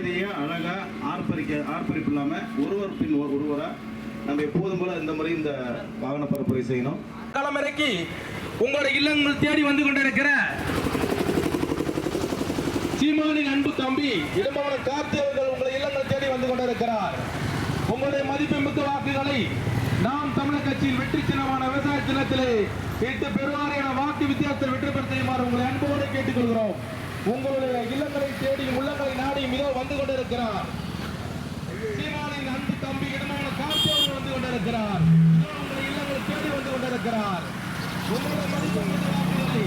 அமைதியாக அழகாக ஆர்ப்பரிப்பு இல்லாமல் ஒருவர் பின் ஒருவராக நம்ம எப்போதும் போல இந்த முறை இந்த வாகன பரப்புரை செய்யணும். களமிறக்கி உங்களுடைய இல்லங்கள் தேடி வந்து கொண்டிருக்கிற சீமானின் அன்பு தம்பி இடும்பவனம் கார்த்தி அவர்கள் உங்களுடைய இல்லங்கள் தேடி வந்து கொண்டிருக்கிறார். உங்களுடைய மதிப்புமிக்க வாக்குகளை நாம் தமிழர் கட்சியின் வெற்றி சின்னமான விவசாய சின்னத்திலே கேட்டு பெருவாரியான வாக்கு வித்தியாசத்தில் வெற்றி பெற செய்யுமாறு உங்களை அன்போடு கேட்டுக்கொள்கிறோம். உங்களுடைய இல்லங்களை தேடி உள்ளங்களை நாடியும் இதோ வந்து கொண்டிருக்கிறார் சீமானின் அன்பு தம்பி இடும்பவனம் கார்த்தி அவர்கள் வந்து கொண்டிருக்கிறார். உங்களுடைய இல்லங்களை தேடி வந்து கொண்டிருக்கிறார். உங்களுடைய மதிப்புமிக்க வாக்குகளை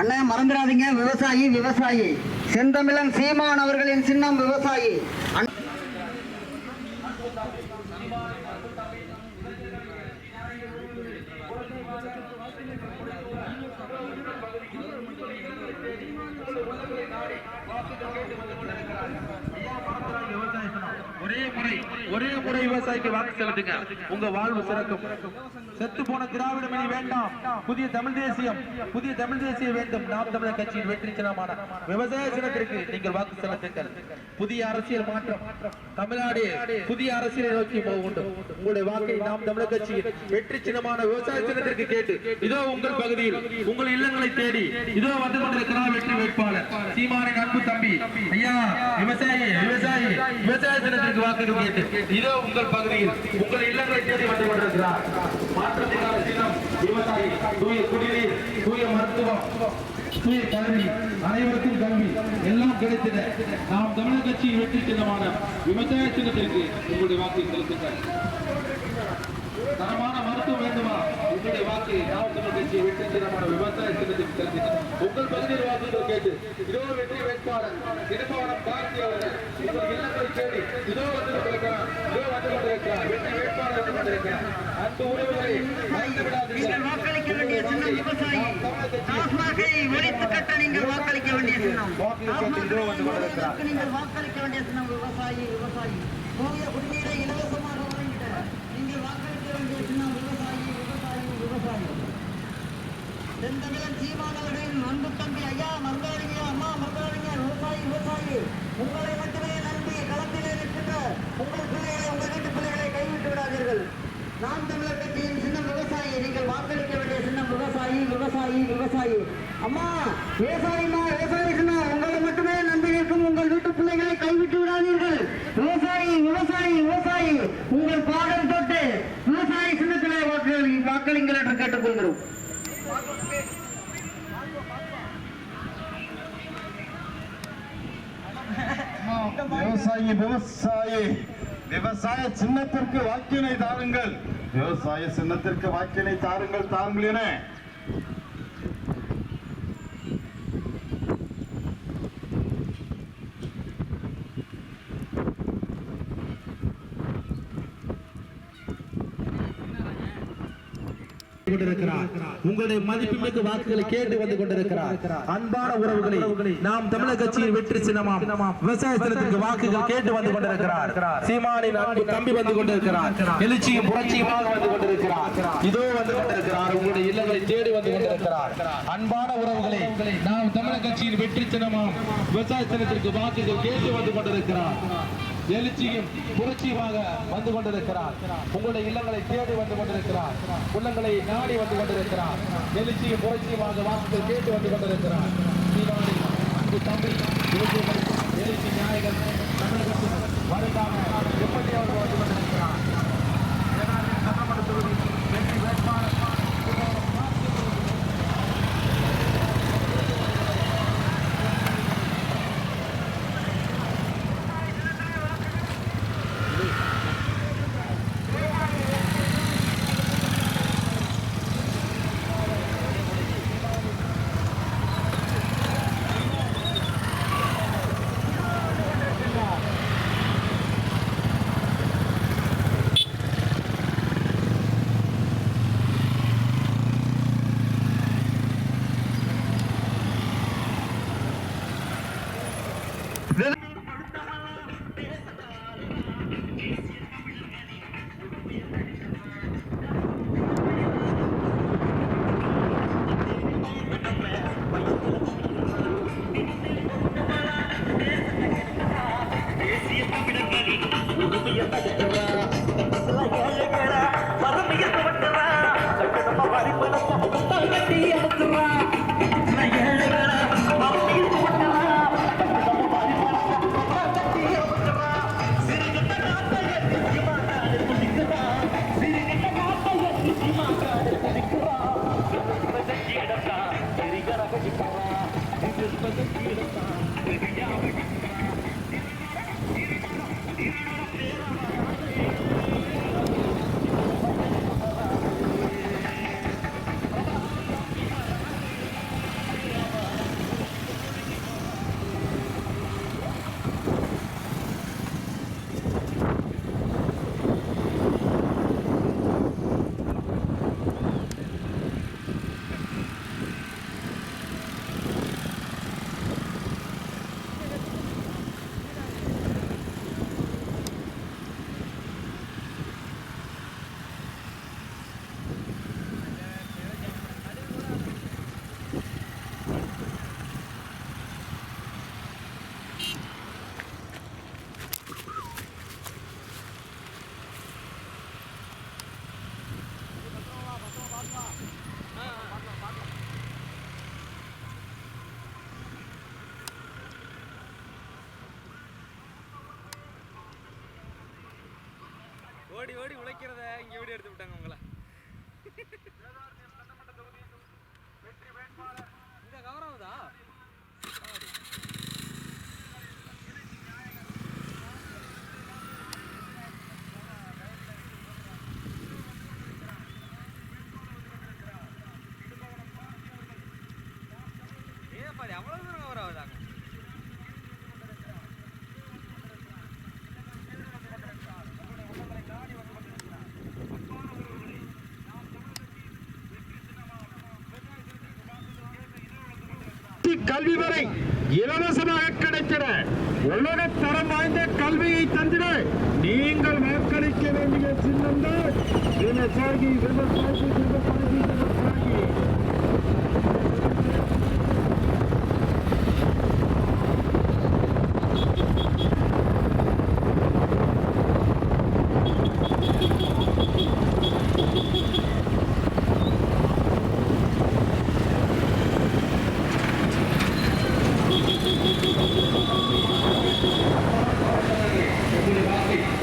அண்ணா மறந்துடாதீங்க, விவசாயி விவசாயி செந்தமிழன் சீமான் அவர்களின் சின்னம் விவசாயி. ஒரே முறை விவசாயிக்கு வாக்கு செலுத்துங்க. உங்க வாழ்வு சிறக்கும். செத்து போன திராவிடம் இனி வேண்டாம். புதிய தமிழ் தேசியம் வேண்டும். நாம் தமிழர் கட்சியின் வெற்றி சின்னமான விவசாய சின்னத்திற்கு நீங்கள் வாக்கு செலுத்துங்கள். புதிய அரசியல் மாற்றம் தமிழ்நாடு புதிய அரசியலை நோக்கி போகும். உங்களுடைய வாக்கை நாம் தமிழர் கட்சியின் வெற்றி சின்னமான விவசாய சின்னத்திற்கு கேட்டு இதோ உங்கள் பகுதியில் உங்கள் இல்லங்களை தேடி இதோ வந்து கொண்டிருக்கிறார் வெற்றி வேட்பாளர் சீமானின் அன்பு தம்பி ஐயா விவசாய சின்னத்திற்கு வாக்கு கேட்டு இதோ உங்கள் பகுதியில் உங்கள் இல்லங்களை தேடி வந்து கொண்டிருக்கிறார். மாற்றத்திற்கான சின்னம் விவசாயி. தூய குடிநீர், தூய மருத்துவம், தூய கல்வி, அனைவருக்கும் கல்வி எல்லாம் கிடைத்திட நாம் தமிழர் கட்சியின் வெற்றி சின்னமான விவசாய சின்னத்திற்கு உங்களுடைய வாக்கை செலுத்துங்கள். தரமான மருத்துவம் வேண்டுமா? உங்களுடைய வாக்கு நாம் தமிழர் கட்சியை வெற்றி சின்னமான விவசாய சின்னத்திற்கு செலுத்துங்கள். உங்கள் பகுதியில் வாக்குகள் கேட்டு இதோ வெற்றி வேட்பாளர் இடும்பவனம் கார்த்தி அவர்கள் உங்கள் இல்லங்களை தேடி இதோ வந்து கொண்டிருக்கிறார். வெற்றி வேட்பாளர் வந்து கொண்டிருக்கிறார். அன்பு உறவுகளை மறந்து விடாதீர்கள். வாக்களிக்க வேண்டிய சின்னம் விவசாயி. டாஸ்மாகை ஒழித்து கட்ட நீங்கள் வாக்களிக்க வேண்டிய சின்னம். நீங்கள் வாக்களிக்க வேண்டிய சின்னம் விவசாயி விவசாயி. தூய குடிநீரை இலவசமாக வழங்கிட நீங்கள் வாக்களிக்க வேண்டிய சின்னம் விவசாயி விவசாயி விவசாயி. செந்தமிழன் சீமான் அவர்களின் அன்பு தம்பி ஐயா மறந்தாளிங்க, அம்மா மறந்தாளிங்க, விவசாயி விவசாயி. உங்களை மட்டுமே நம்பி களத்திலே நிற்கின்ற உங்கள் பிள்ளைகளை, உங்கள் வீட்டு பிள்ளைகளை கைவிட்டு விடாதீர்கள். நாம் தமிழர் கட்சியின் சின்னம் விவசாயி. நீங்கள் வாக்களிக்க வேண்டிய சின்னம் விவசாயி விவசாயி விவசாயி. அம்மா விவசாயிமா, விவசாயி சின்னம். உங்களை மட்டுமே நம்பி நிற்கும் உங்கள் வீட்டு பிள்ளைகளை கைவிட்டு விடாதீர்கள். விவசாயி விவசாயி விவசாயி. உங்கள் பாடம் தொட்டு விவசாயி சின்னத்திலே வாக்களிங்கள் என்று கேட்டுக்கொள்கிறோம். விவசாய சின்னத்திற்கு வாக்கினை தாருங்கள். விவசாய சின்னத்திற்கு வாக்கினை தாருங்கள் என உங்களுடைய மதிப்புமிக்க வாக்குகளை கேட்டு வந்து கொண்டிருக்கிறார். அன்பான உறவுகளை நாம் தமிழர் கட்சியின் வெற்றி சின்னமாம் விவசாய சின்னத்திற்கு வாக்குகள் கேட்டு வந்து கொண்டிருக்கிறார். சீமானின் அன்பு தம்பி வந்து கொண்டிருக்கிறார். எழுச்சியும் புரட்சியுமாக வந்து கொண்டிருக்கிறார். இதோ வந்து கொண்டிருக்கிறார். உங்களுடைய இல்லங்களை தேடி வந்து கொண்டிருக்கிறார். அன்பான உறவுகளை நாம் தமிழர் கட்சியின் வெற்றி சின்னமாம் விவசாய சின்னத்திற்கு வாக்குகள் கேட்டு வந்து கொண்டிருக்கிறார். எழுச்சியும் புரட்சியுமாக வந்து கொண்டிருக்கிறார். உங்களுடைய இல்லங்களை தேடி வந்து கொண்டிருக்கிறார். உள்ளங்களை நாடி வந்து கொண்டிருக்கிறார். எழுச்சியும் புரட்சியுமாக வாக்குகள் கேட்டு வந்து கொண்டிருக்கிறார். அன்பு தம்பி எழுச்சி நாயகன் தமிழகத்தில் வருடாக எப்படி அவர் வந்து கொண்டிருக்கிறார். சட்டமன்ற தொகுதி வெற்றி வேட்பாளர் ஓடி ஓடி உழைக்கிறத இங்கே வீடியோ எடுத்து விட்டாங்க உங்களை. இந்த கவர் ஆகுதா? ஏப்பாடி அவ்வளோ தூரம் கவர் ஆகுதாங்க? கல்வி வரை இலவசமாக கிடைக்கிற உலக தரம் வாய்ந்த கல்வியை தந்திட நீங்கள் வாக்களிக்க வேண்டிய சின்னம் தான் விவசாயி விவசாயி விவசாயி விவசாயி.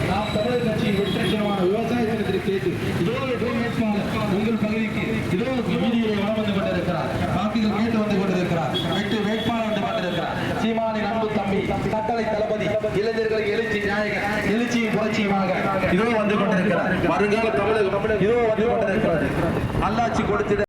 நாம் தமிழக கட்சியின் வெற்றி சின்னமான விவசாய தினத்திற்கு கேட்டு இதோ வேட்பாளர் உங்கள் பகுதிக்கு இதோ வீதியிலே வளம் வந்து கொண்டிருக்கிறார். வாக்குகள் கேட்டு வந்து கொண்டிருக்கிறார். வேட்பாளர் வந்து கொண்டிருக்கிறார். சீமானின் அன்பு தம்பி, கட்டளை தளபதி, இளைஞர்களுக்கு எழுச்சி நாயகர், எழுச்சியும் புரட்சியுமாக இதோ வந்து கொண்டிருக்கிறார். வருங்கால தமிழகம் இதோ வந்து கொண்டிருக்கிறது. நல்லாட்சி கொடுத்திட